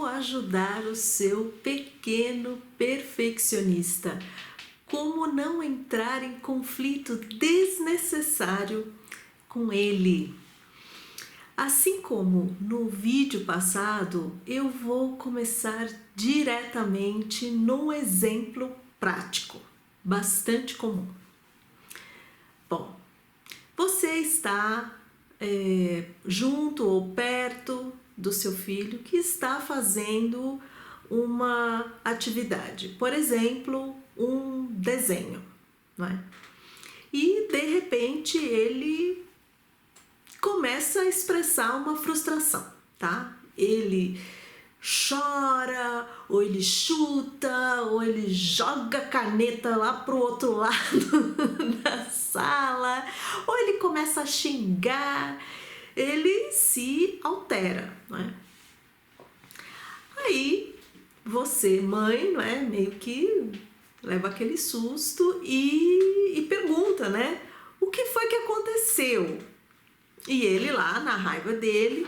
Como ajudar o seu pequeno perfeccionista? Como não entrar em conflito desnecessário com ele? Assim como no vídeo passado, eu vou começar diretamente num exemplo prático, bastante comum. Bom, você está junto ou perto do seu filho que está fazendo uma atividade, por exemplo, um desenho, não é? E de repente ele começa a expressar uma frustração, tá? Ele chora, ou ele chuta, ou ele joga a caneta lá pro outro lado da sala, ou ele começa a xingar, ele se altera, não é? Aí você, mãe, não é, meio que leva aquele susto e pergunta, né? O que foi que aconteceu? E ele lá, na raiva dele,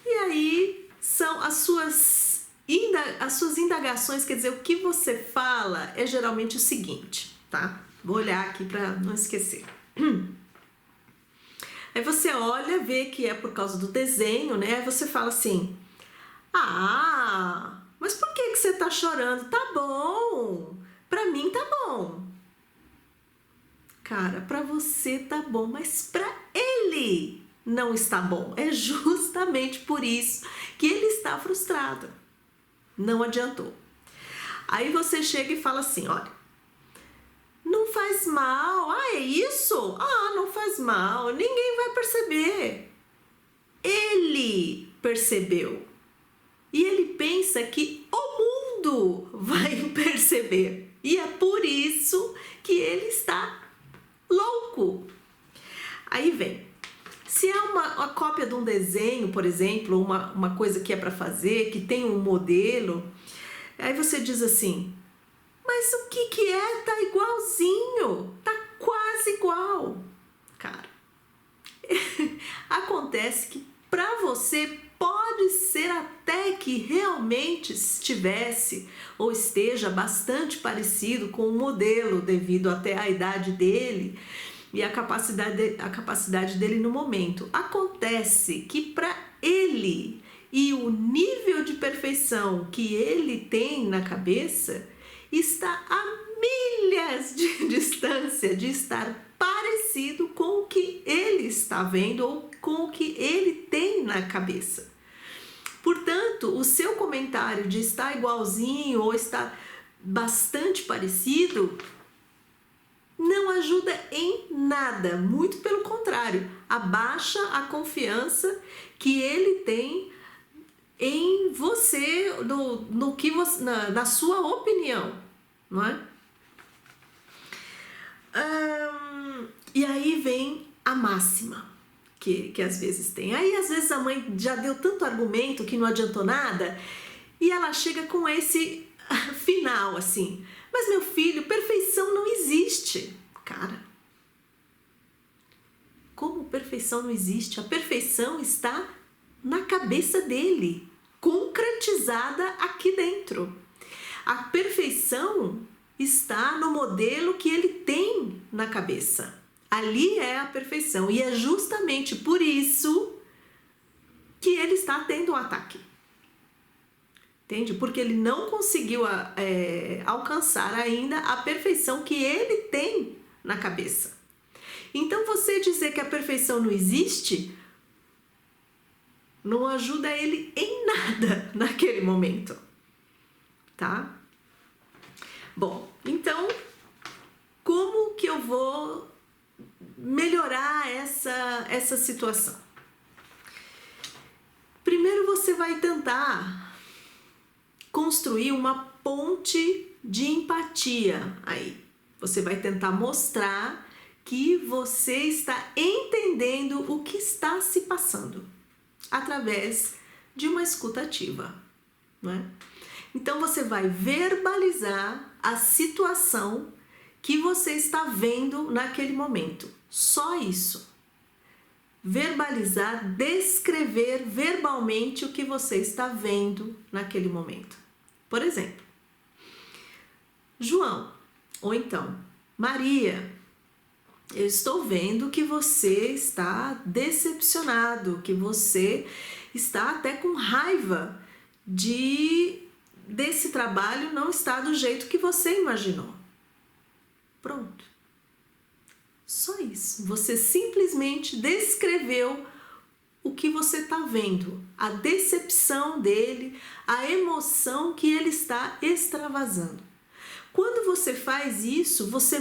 e aí são as suas indagações, quer dizer, o que você fala é geralmente o seguinte, tá? Vou olhar aqui para não esquecer. Aí você olha, vê que é por causa do desenho, né? Aí você fala assim, mas por que você tá chorando? Tá bom, pra mim tá bom. Cara, pra você tá bom, mas pra ele não está bom. É justamente por isso que ele está frustrado. Não adiantou. Aí você chega e fala assim, olha, não faz mal. É isso? Não faz mal. Ninguém vai perceber. Ele percebeu. E ele pensa que o mundo vai perceber. E é por isso que ele está louco. Aí vem. Se é uma cópia de um desenho, por exemplo, uma coisa que é para fazer, que tem um modelo, aí você diz assim, mas o que é? Tá igualzinho, tá quase igual. Cara, acontece que para você pode ser até que realmente estivesse ou esteja bastante parecido com o modelo devido até à idade dele e a capacidade dele no momento. Acontece que para ele e o nível de perfeição que ele tem na cabeça está a milhas de distância de estar parecido com o que ele está vendo ou com o que ele tem na cabeça. Portanto, o seu comentário de estar igualzinho ou estar bastante parecido não ajuda em nada, muito pelo contrário, abaixa a confiança que ele tem em você, no que você, na sua opinião, não é? E aí vem a máxima que às vezes tem. Aí às vezes a mãe já deu tanto argumento que não adiantou nada e ela chega com esse final assim, mas meu filho, perfeição não existe. Cara, como perfeição não existe? A perfeição está na cabeça dele, concretizada aqui dentro. A perfeição está no modelo que ele tem na cabeça. Ali é a perfeição e é justamente por isso que ele está tendo um ataque. Entende? Porque ele não conseguiu alcançar ainda a perfeição que ele tem na cabeça. Então você dizer que a perfeição não existe não ajuda ele em nada naquele momento, tá? Bom, então como que eu vou melhorar essa situação? Primeiro você vai tentar construir uma ponte de empatia aí. Você vai tentar mostrar que você está entendendo o que está se passando através de uma escuta ativa, não é? Então você vai verbalizar a situação que você está vendo naquele momento. Só isso. verbalizar, descrever verbalmente o que você está vendo naquele momento. Por exemplo, João, ou então, Maria, eu estou vendo que você está decepcionado, que você está até com raiva desse trabalho não estar do jeito que você imaginou. Pronto. Só isso. Você simplesmente descreveu o que você está vendo, a decepção dele, a emoção que ele está extravasando. Quando você faz isso, você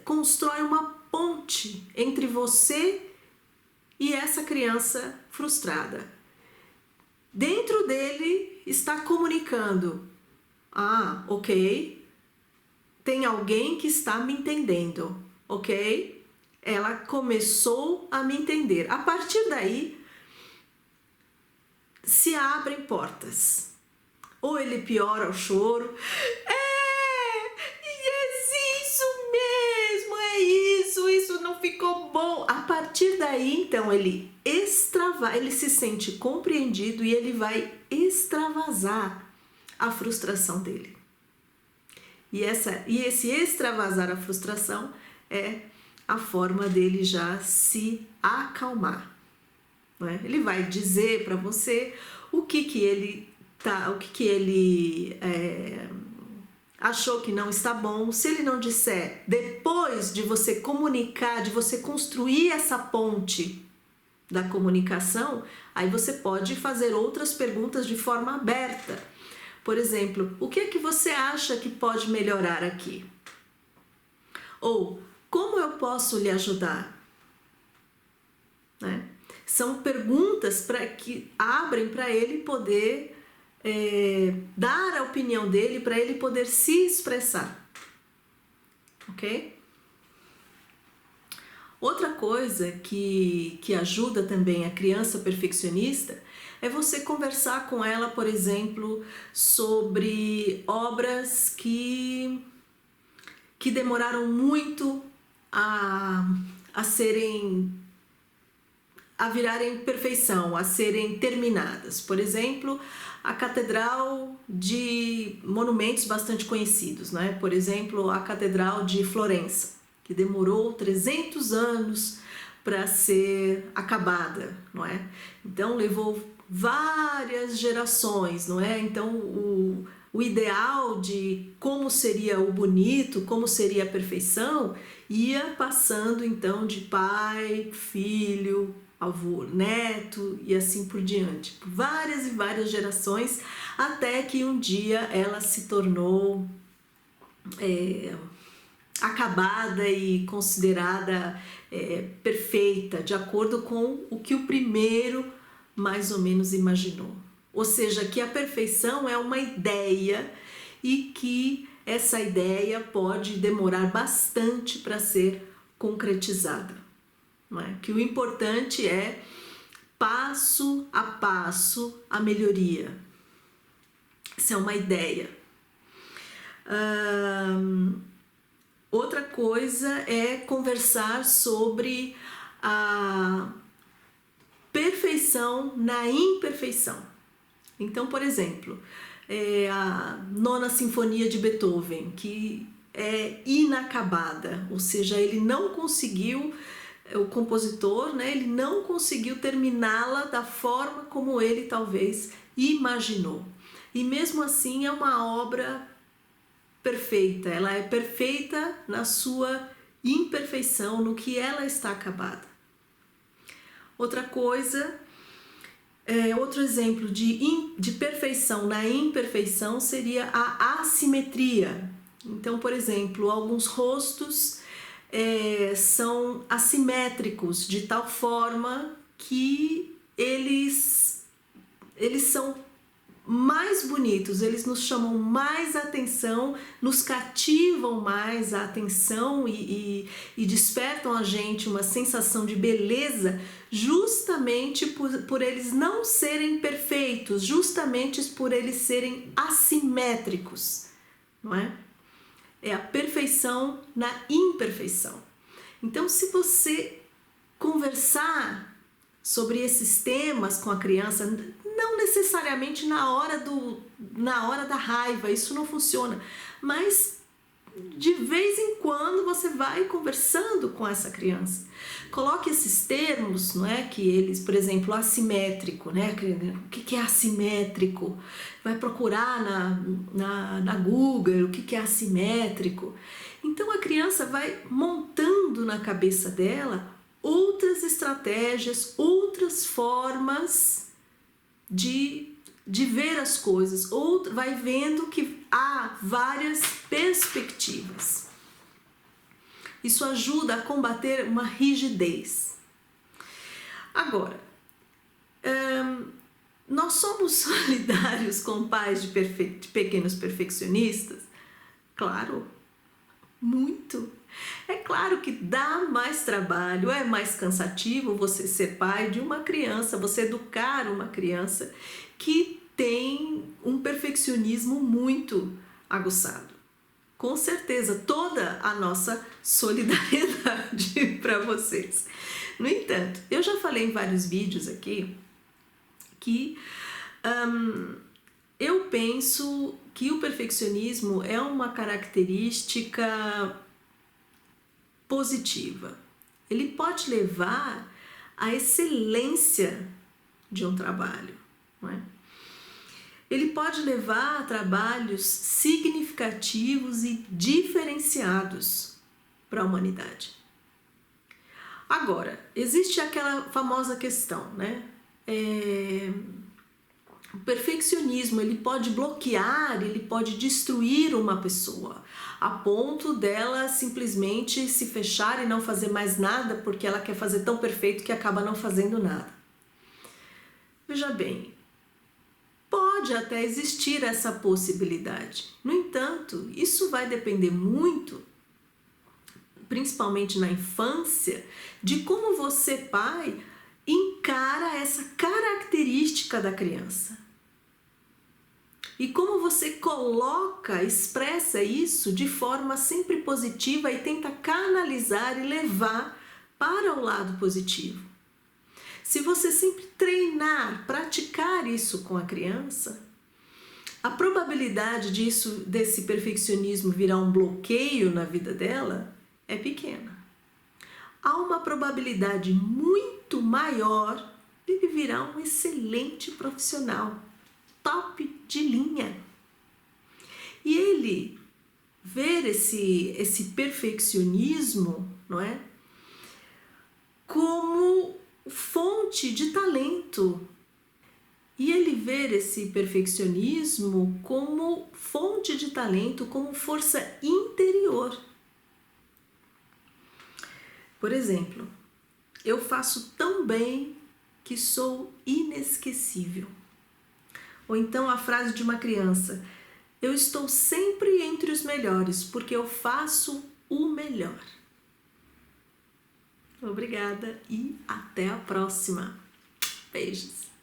constrói uma ponte entre você e essa criança frustrada. Dentro dele está comunicando: ah, ok, tem alguém que está me entendendo, ok? Ela começou a me entender. A partir daí, se abrem portas. Ou ele piora o choro. Isso não ficou bom. A partir daí, então, ele se sente compreendido e ele vai extravasar a frustração dele. E esse extravasar a frustração é a forma dele já se acalmar. Não é? Ele vai dizer para você o que ele achou que não está bom. Se ele não disser, depois de você comunicar, de você construir essa ponte da comunicação, aí você pode fazer outras perguntas de forma aberta. Por exemplo, o que é que você acha que pode melhorar aqui? Ou, como eu posso lhe ajudar? Né? São perguntas que abrem para ele poder dar a opinião dele, para ele poder se expressar. Ok? Outra coisa que ajuda também a criança perfeccionista é você conversar com ela, por exemplo, sobre obras que demoraram muito a virarem perfeição, a serem terminadas. Por exemplo, a Catedral de monumentos bastante conhecidos, né? Por exemplo, a Catedral de Florença, que demorou 300 anos para ser acabada, não é? Então, levou várias gerações, não é? Então, o ideal de como seria o bonito, como seria a perfeição, ia passando, então, de pai, filho, avô, neto e assim por diante, por várias e várias gerações, até que um dia ela se tornou acabada e considerada perfeita, de acordo com o que o primeiro mais ou menos imaginou. Ou seja, que a perfeição é uma ideia e que essa ideia pode demorar bastante para ser concretizada. Não é? Que o importante é passo a passo a melhoria. Isso é uma ideia. Outra coisa é conversar sobre a perfeição na imperfeição. Então, por exemplo, a Nona Sinfonia de Beethoven, que é inacabada, ou seja, ele não conseguiu, o compositor, né, ele não conseguiu terminá-la da forma como ele talvez imaginou. E mesmo assim é uma obra perfeita, ela é perfeita na sua imperfeição, no que ela está acabada. Outra coisa, outro exemplo de perfeição na imperfeição seria a assimetria. Então, por exemplo, alguns rostos são assimétricos de tal forma que eles são mais bonitos, eles nos chamam mais atenção, nos cativam mais a atenção e despertam a gente uma sensação de beleza, justamente por eles não serem perfeitos, justamente por eles serem assimétricos, não é? É a perfeição na imperfeição. Então, se você conversar sobre esses temas com a criança, não necessariamente na hora da raiva, isso não funciona, mas de vez em quando você vai conversando com essa criança. Coloque esses termos, não é? Que eles, por exemplo, assimétrico, né? O que é assimétrico? Vai procurar na Google o que é assimétrico. Então a criança vai montando na cabeça dela outras estratégias, outras formas de ver as coisas, ou vai vendo que há várias perspectivas. Isso ajuda a combater uma rigidez. Agora, nós somos solidários com pais de pequenos perfeccionistas? Claro, muito. É claro que dá mais trabalho, é mais cansativo você ser pai de uma criança, você educar uma criança que tem um perfeccionismo muito aguçado. Com certeza, toda a nossa solidariedade para vocês. No entanto, eu já falei em vários vídeos aqui que eu penso que o perfeccionismo é uma característica positiva. Ele pode levar à excelência de um trabalho, não é? Ele pode levar a trabalhos significativos e diferenciados para a humanidade. Agora, existe aquela famosa questão, né? O perfeccionismo, ele pode bloquear, ele pode destruir uma pessoa, a ponto dela simplesmente se fechar e não fazer mais nada, porque ela quer fazer tão perfeito que acaba não fazendo nada. Veja bem, pode até existir essa possibilidade. No entanto, isso vai depender muito, principalmente na infância, de como você, pai, encara essa característica da criança. E como você expressa isso de forma sempre positiva e tenta canalizar e levar para o lado positivo. Se você sempre treinar, praticar isso com a criança, a probabilidade desse perfeccionismo virar um bloqueio na vida dela é pequena. Há uma probabilidade muito maior dele virar um excelente profissional, top de linha. E ele ver esse perfeccionismo, não é, como fonte de talento. E ele ver esse perfeccionismo como fonte de talento, como força interior. Por exemplo, eu faço tão bem que sou inesquecível. Ou então a frase de uma criança: eu estou sempre entre os melhores porque eu faço o melhor. Obrigada e até a próxima. Beijos.